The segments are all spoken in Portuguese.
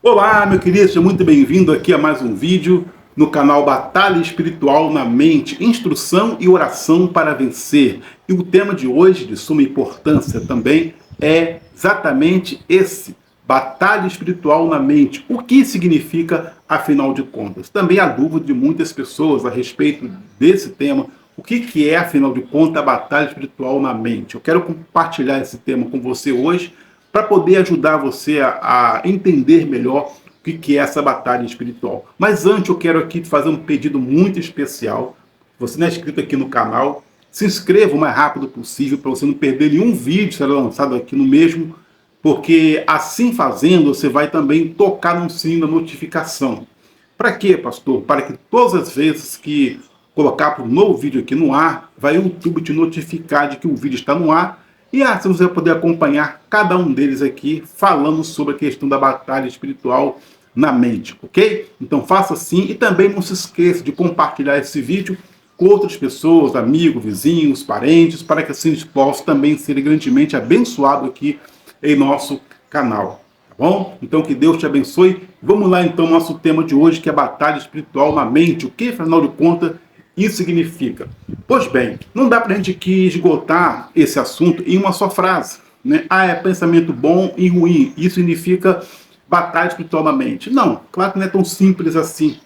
Olá, meu querido, seja muito bem-vindo aqui a mais um vídeo no canal Batalha Espiritual na Mente, Instrução e Oração para Vencer. E o tema de hoje, de suma importância também, é exatamente esse, Batalha Espiritual na Mente. O que significa, afinal de contas? Também há dúvida de muitas pessoas a respeito desse tema. O que é, afinal de contas, a Batalha Espiritual na Mente? Eu quero compartilhar esse tema com você hoje, para poder ajudar você a entender melhor o que é essa batalha espiritual. Mas antes eu quero aqui fazer um pedido muito especial. Você não é inscrito aqui no canal, se inscreva o mais rápido possível para você não perder nenhum vídeo que será lançado aqui no mesmo, porque assim fazendo você vai também tocar no sininho da notificação. Para quê, pastor? Para que todas as vezes que colocar um novo vídeo aqui no ar, vai o YouTube te notificar de que o vídeo está no ar. E assim você vai poder acompanhar cada um deles aqui falando sobre a questão da batalha espiritual na mente, ok? Então faça assim e também não se esqueça de compartilhar esse vídeo com outras pessoas, amigos, vizinhos, parentes, para que assim eles possam também ser grandemente abençoados aqui em nosso canal, tá bom? Então que Deus te abençoe. Vamos lá então ao nosso tema de hoje, que é a batalha espiritual na mente. O que, afinal de contas, isso significa? Pois bem, não dá para a gente aqui esgotar esse assunto em uma só frase, né? Ah, é pensamento bom e ruim. Isso significa batalha espiritual na mente. Não, claro que não é tão simples assim.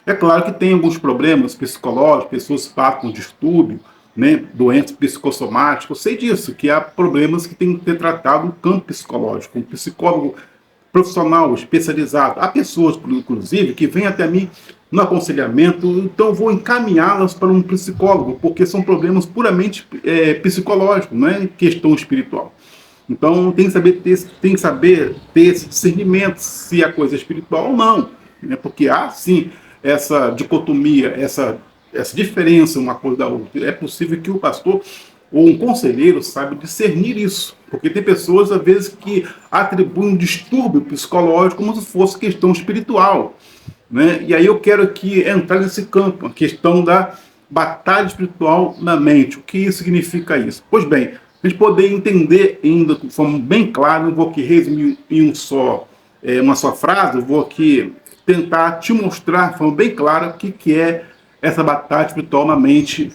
É claro que tem alguns problemas psicológicos, pessoas que passam com distúrbio, né, doenças psicossomáticas. Eu sei disso, que há problemas que têm que ser tratados no campo psicológico. Um psicólogo profissional especializado. Há pessoas, inclusive, que vêm até mim no aconselhamento, então vou encaminhá-las para um psicólogo, porque são problemas puramente psicológicos, não é questão espiritual. Então tem que saber ter esse discernimento se a coisa é espiritual ou não, né? Porque há sim essa dicotomia, essa diferença uma coisa da outra. É possível que o pastor ou um conselheiro saiba discernir isso, porque tem pessoas às vezes que atribuem um distúrbio psicológico como se fosse questão espiritual, né? E aí eu quero aqui entrar nesse campo, a questão da batalha espiritual na mente. O que isso significa isso? Pois bem, a gente poder entender ainda de forma bem clara, não vou aqui resumir em uma só frase, eu vou aqui tentar te mostrar de forma bem clara o que é essa batalha espiritual na mente,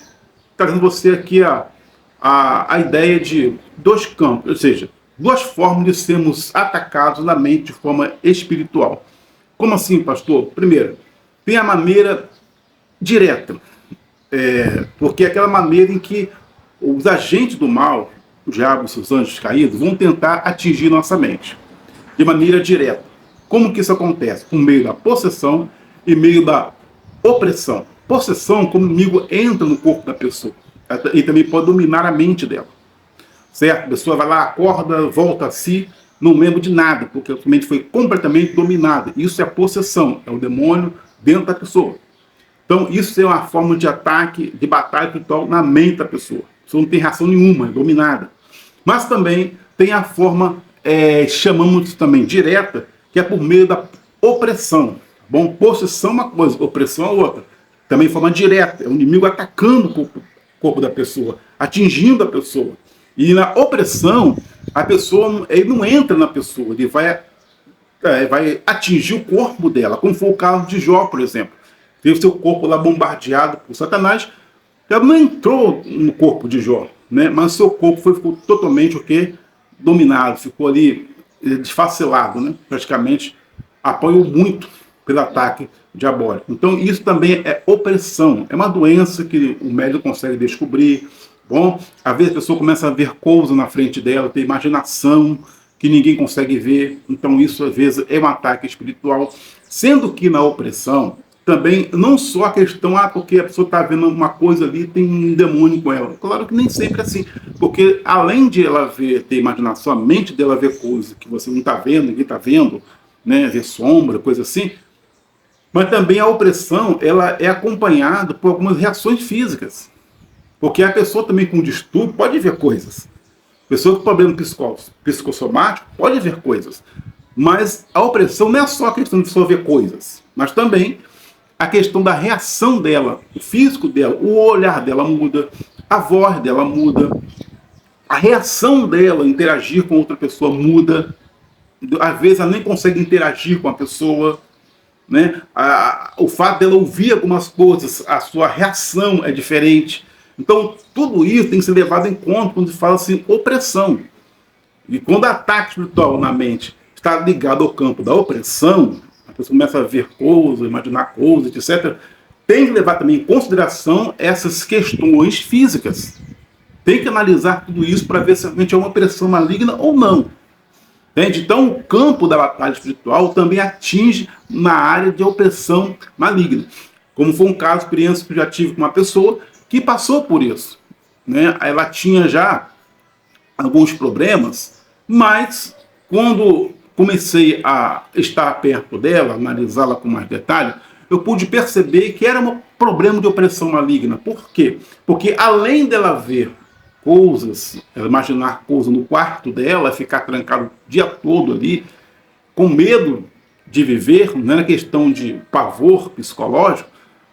trazendo você aqui a ideia de dois campos, ou seja, duas formas de sermos atacados na mente de forma espiritual. Como assim, pastor? Primeiro, tem a maneira direta, porque é aquela maneira em que os agentes do mal, o diabo e seus anjos caídos, vão tentar atingir nossa mente de maneira direta. Como que isso acontece? Por meio da possessão e meio da opressão. Possessão, como o inimigo entra no corpo da pessoa e também pode dominar a mente dela, certo? A pessoa vai lá, acorda, volta a si, não lembra de nada, porque a mente foi completamente dominada. Isso é possessão, é o demônio dentro da pessoa. Então, isso é uma forma de ataque, de batalha espiritual na mente da pessoa. A pessoa não tem reação nenhuma, é dominada. Mas também tem a forma, chamamos também direta, que é por meio da opressão. Bom, possessão é uma coisa, opressão é outra. Também de forma direta, é o inimigo atacando o corpo da pessoa, atingindo a pessoa. E na opressão, a pessoa ele não entra na pessoa, ele vai atingir o corpo dela, como foi o caso de Jó, por exemplo. Teve seu corpo lá bombardeado por Satanás, ela não entrou no corpo de Jó, né? Mas seu corpo ficou totalmente o quê? Dominado, ficou ali desfacelado, né? Praticamente apoiou muito pelo ataque diabólico. Então isso também é opressão, é uma doença que o médico consegue descobrir. Bom, às vezes a pessoa começa a ver coisas na frente dela, tem imaginação que ninguém consegue ver. Então isso às vezes é um ataque espiritual, sendo que na opressão também não só a questão, porque a pessoa está vendo uma coisa ali, tem um demônio com ela. Claro que nem sempre é assim, porque além de ela ter imaginação, a mente dela ver coisas que você não está vendo, ninguém está vendo, né, ver sombra, coisa assim, mas também a opressão ela é acompanhada por algumas reações físicas, porque a pessoa também com distúrbio pode ver coisas, pessoa com problema psicossomático pode ver coisas, mas a opressão não é só a questão de só ver coisas, mas também a questão da reação dela, o físico dela, o olhar dela muda, a voz dela muda, a reação dela interagir com outra pessoa muda. às vezes ela nem consegue interagir com a pessoa, né? O fato dela ouvir algumas coisas, a sua reação é diferente. Então, tudo isso tem que ser levado em conta quando se fala assim, opressão. E quando o ataque espiritual na mente está ligado ao campo da opressão, a pessoa começa a ver coisas, imaginar coisas, etc. Tem que levar também em consideração essas questões físicas. Tem que analisar tudo isso para ver se realmente é uma opressão maligna ou não. Entende? Então, o campo da batalha espiritual também atinge na área de opressão maligna. Como foi um caso, experiência que eu já tive com uma pessoa que passou por isso, né? Ela tinha já alguns problemas, mas quando comecei a estar perto dela, analisá-la com mais detalhe, eu pude perceber que era um problema de opressão maligna. Por quê? Porque além dela ver coisas, ela imaginar coisas no quarto dela, ficar trancado o dia todo ali, com medo de viver, não era questão de pavor psicológico,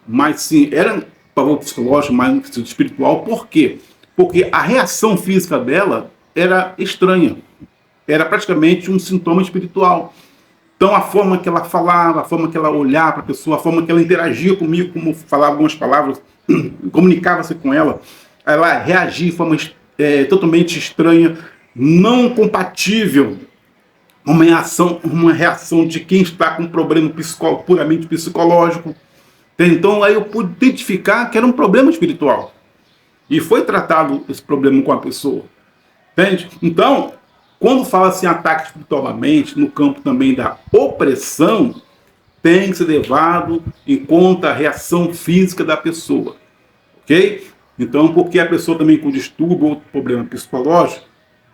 mas sim, era pavor psicológico, mais espiritual. Por quê? Porque a reação física dela era estranha, era praticamente um sintoma espiritual. Então a forma que ela falava, a forma que ela olhava para a pessoa, a forma que ela interagia comigo, como falava algumas palavras, comunicava-se com ela reagia de forma totalmente estranha, não compatível, uma reação de quem está com um problema puramente psicológico. Então aí eu pude identificar que era um problema espiritual. E foi tratado esse problema com a pessoa. Entende? Então, quando fala-se em ataque espiritual à mente, no campo também da opressão, tem que ser levado em conta a reação física da pessoa. Ok? Então, porque a pessoa também com distúrbio ou problema psicológico,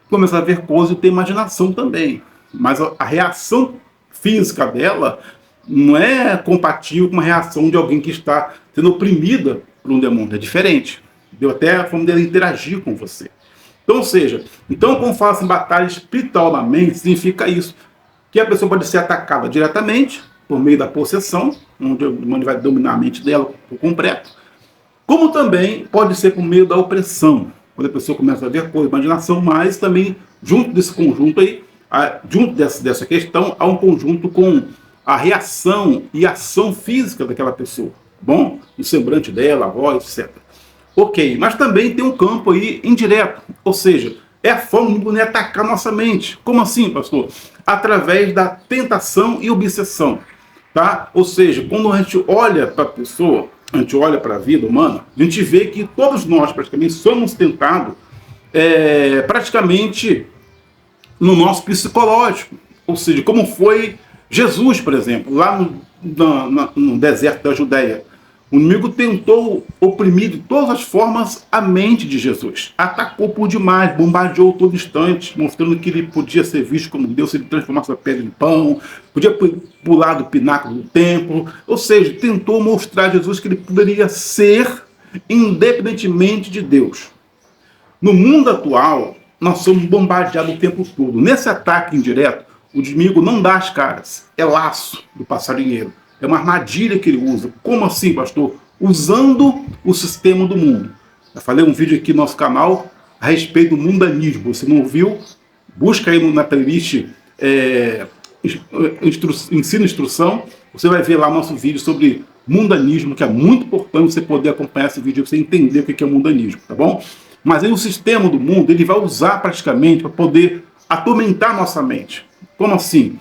começa a ver coisas e ter imaginação também. Mas a reação física dela não é compatível com uma reação de alguém que está sendo oprimida por um demônio. É diferente. Deu até a forma dela interagir com você. Então, ou seja, quando fala em batalha espiritual na mente, significa isso. Que a pessoa pode ser atacada diretamente, por meio da possessão, onde o demônio vai dominar a mente dela por completo. Como também pode ser por meio da opressão, quando a pessoa começa a ver coisa, imaginação, mas também junto desse conjunto aí, junto dessa questão, há um conjunto com a reação e ação física daquela pessoa, bom? O semblante dela, a voz, etc. Ok, mas também tem um campo aí indireto, ou seja, é a forma de atacar nossa mente. Como assim, pastor? Através da tentação e obsessão, tá? Ou seja, quando a gente olha para a pessoa, a gente olha para a vida humana, a gente vê que todos nós praticamente somos tentados praticamente no nosso psicológico. Ou seja, como foi Jesus, por exemplo, lá no deserto da Judéia. O inimigo tentou oprimir de todas as formas a mente de Jesus. Atacou por demais, bombardeou todo instante, mostrando que ele podia ser visto como Deus se ele transformasse a pedra em pão, podia pular do pináculo do templo. Ou seja, tentou mostrar a Jesus que ele poderia ser independentemente de Deus. No mundo atual, nós somos bombardeados o tempo todo. Nesse ataque indireto, o inimigo não dá as caras, é laço do passarinheiro. É uma armadilha que ele usa. Como assim, pastor? Usando o sistema do mundo. Eu falei um vídeo aqui no nosso canal a respeito do mundanismo. Você não ouviu? Busca aí na playlist Ensino e Instrução. Você vai ver lá o nosso vídeo sobre mundanismo, que é muito importante você poder acompanhar esse vídeo para você entender o que é o mundanismo, tá bom? Mas aí o sistema do mundo ele vai usar praticamente para poder atormentar nossa mente. Como assim?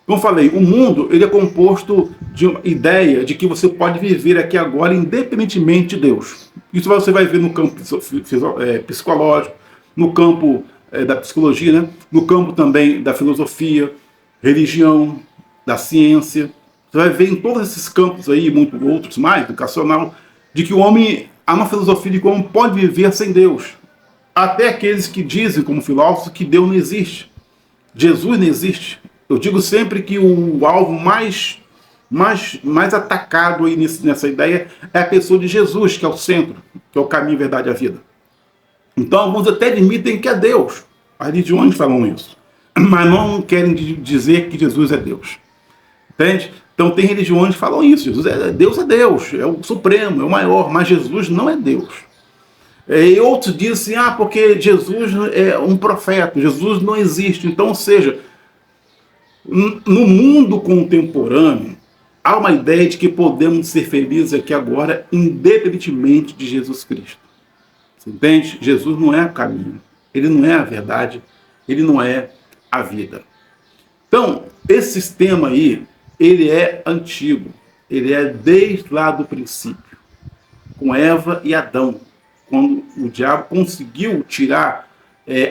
Como falei, o mundo ele é composto de uma ideia de que você pode viver aqui agora independentemente de Deus. Isso você vai ver no campo psicológico, no campo da psicologia, né? No campo também da filosofia, religião, da ciência. Você vai ver em todos esses campos aí, muitos outros mais, educacional, de que o homem, há uma filosofia de que o homem pode viver sem Deus. Até aqueles que dizem, como filósofos, que Deus não existe. Jesus não existe. Eu digo sempre que o alvo mais atacado aí nessa ideia é a pessoa de Jesus, que é o centro, que é o caminho, a verdade e a vida. Então alguns até admitem que é Deus. As religiões falam isso. Mas não querem dizer que Jesus é Deus. Entende? Então tem religiões que falam isso. Deus é Deus, é o supremo, é o maior, mas Jesus não é Deus. E outros dizem assim, porque Jesus é um profeta, Jesus não existe. Então, ou seja, No mundo contemporâneo, há uma ideia de que podemos ser felizes aqui agora, independentemente de Jesus Cristo. Você entende? Jesus não é o caminho, ele não é a verdade, ele não é a vida. Então, esse sistema aí, ele é antigo, ele é desde lá do princípio, com Eva e Adão, quando o diabo conseguiu tirar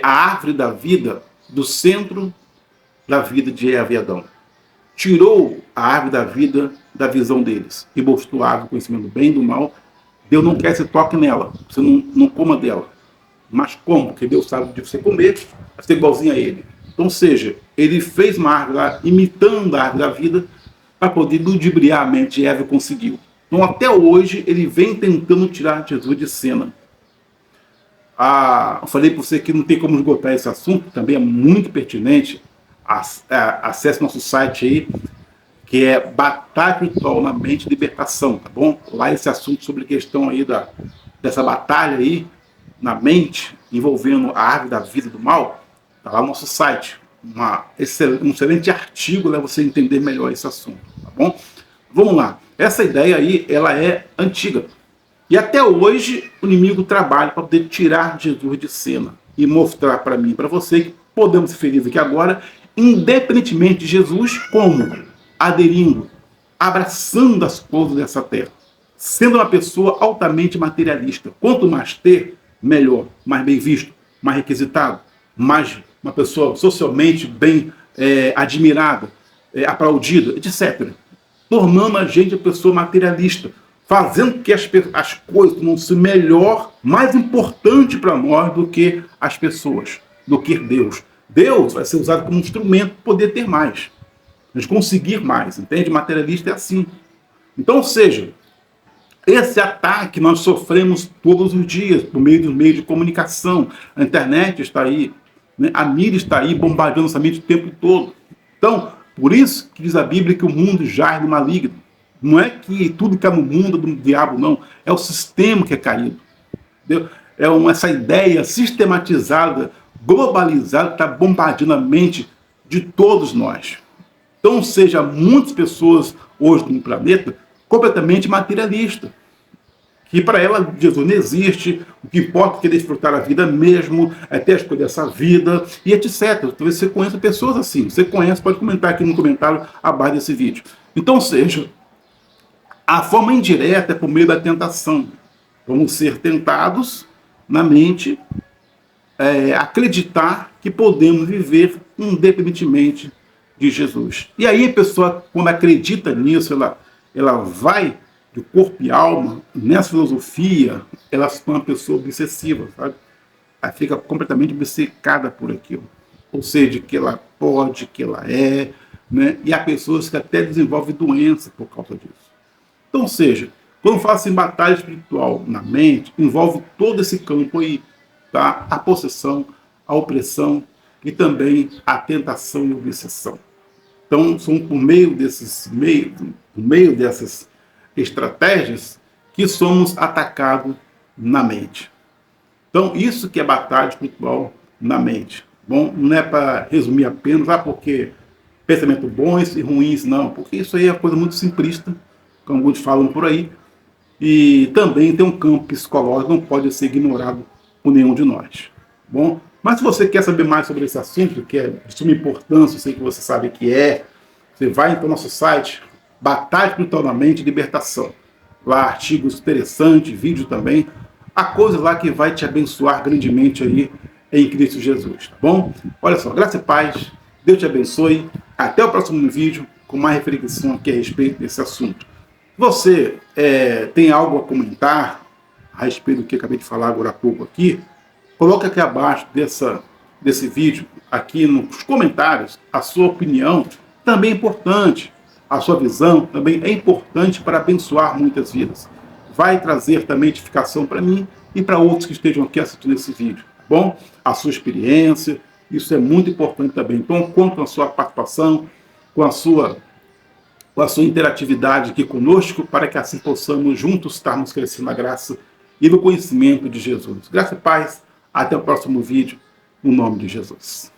a árvore da vida do centro da vida de Eva e Adão. Tirou a árvore da vida da visão deles e mostrou a árvore do conhecimento do bem e do mal. Deus não quer que você toque nela, você não coma dela. Mas como? Porque Deus sabe de você comer, vai ser igualzinho a ele. Então, ou seja, ele fez uma árvore lá, imitando a árvore da vida, para poder ludibriar a mente, e Eva conseguiu. Então, até hoje, ele vem tentando tirar Jesus de cena. Eu falei para você que não tem como esgotar esse assunto, também é muito pertinente. Acesse nosso site aí, que é Batalha Espiritual na Mente e Libertação, tá bom? Lá esse assunto sobre a questão aí dessa batalha aí na mente, envolvendo a árvore da vida e do mal, tá lá no nosso site. Um excelente artigo para você entender melhor esse assunto, tá bom? Vamos lá. Essa ideia aí, ela é antiga. E até hoje o inimigo trabalha para poder tirar Jesus de cena e mostrar para mim e para você que podemos ser felizes aqui agora, independentemente de Jesus, como? Aderindo, abraçando as coisas dessa terra, sendo uma pessoa altamente materialista. Quanto mais ter, melhor, mais bem visto, mais requisitado, mais uma pessoa socialmente bem admirada, aplaudida, etc. Tornando a gente uma pessoa materialista, fazendo que as coisas não se melhor, mais importante para nós do que as pessoas, do que Deus. Deus vai ser usado como instrumento para poder ter mais, a gente conseguir mais, entende? Materialista é assim. Então, ou seja, esse ataque nós sofremos todos os dias, por meio dos meios de comunicação. A internet está aí, né? A mídia está aí bombardeando nossa mente o tempo todo. Então, por isso que diz a Bíblia que o mundo jaz no maligno. Não é que tudo que está no mundo é do diabo, não. É o sistema que é caído. Entendeu? Essa ideia sistematizada, globalizada, que está bombardeando a mente de todos nós. Então, ou seja, muitas pessoas hoje no planeta completamente materialista, que para ela Jesus não existe, o que importa é querer desfrutar a vida mesmo, até escolher essa vida, e etc. Talvez você conheça pessoas assim. Você conhece, pode comentar aqui no comentário abaixo desse vídeo. Então, ou seja, a forma indireta é por meio da tentação. Vamos ser tentados na mente, acreditar que podemos viver independentemente de Jesus. E aí a pessoa, quando acredita nisso, ela vai de corpo e alma, nessa filosofia, ela se torna uma pessoa obsessiva, sabe? Ela fica completamente obcecada por aquilo. Ou seja, que ela pode, que ela é, né? E há pessoas que até desenvolvem doença por causa disso. Então, ou seja, quando fala assim batalha espiritual na mente, envolve todo esse campo aí, tá? A possessão, a opressão e também a tentação e obsessão. Então, são por meio dessas estratégias que somos atacados na mente. Então, isso que é batalha espiritual na mente. Bom, não é para resumir apenas, porque pensamento bons e ruins, não, porque isso aí é coisa muito simplista, como alguns falam por aí, e também tem um campo psicológico, não pode ser ignorado por nenhum de nós. Bom, mas se você quer saber mais sobre esse assunto, que é de suma importância, eu sei que você sabe que você vai para o nosso site, Batalha Espiritual na Mente e Libertação. Lá artigos interessantes, vídeo também, há coisas lá que vai te abençoar grandemente aí em Cristo Jesus, tá bom? Olha só, graça e paz, Deus te abençoe, até o próximo vídeo com mais reflexão aqui a respeito desse assunto. Você tem algo a comentar a respeito do que eu acabei de falar agora há pouco aqui? Coloque aqui abaixo desse vídeo, aqui nos comentários, a sua opinião, também é importante. A sua visão também é importante para abençoar muitas vidas. Vai trazer também edificação para mim e para outros que estejam aqui assistindo esse vídeo, tá bom? A sua experiência, isso é muito importante também. Então, conto com a sua participação, com a sua interatividade aqui conosco, para que assim possamos juntos estarmos crescendo na graça e no conhecimento de Jesus. Graça e paz, até o próximo vídeo, no nome de Jesus.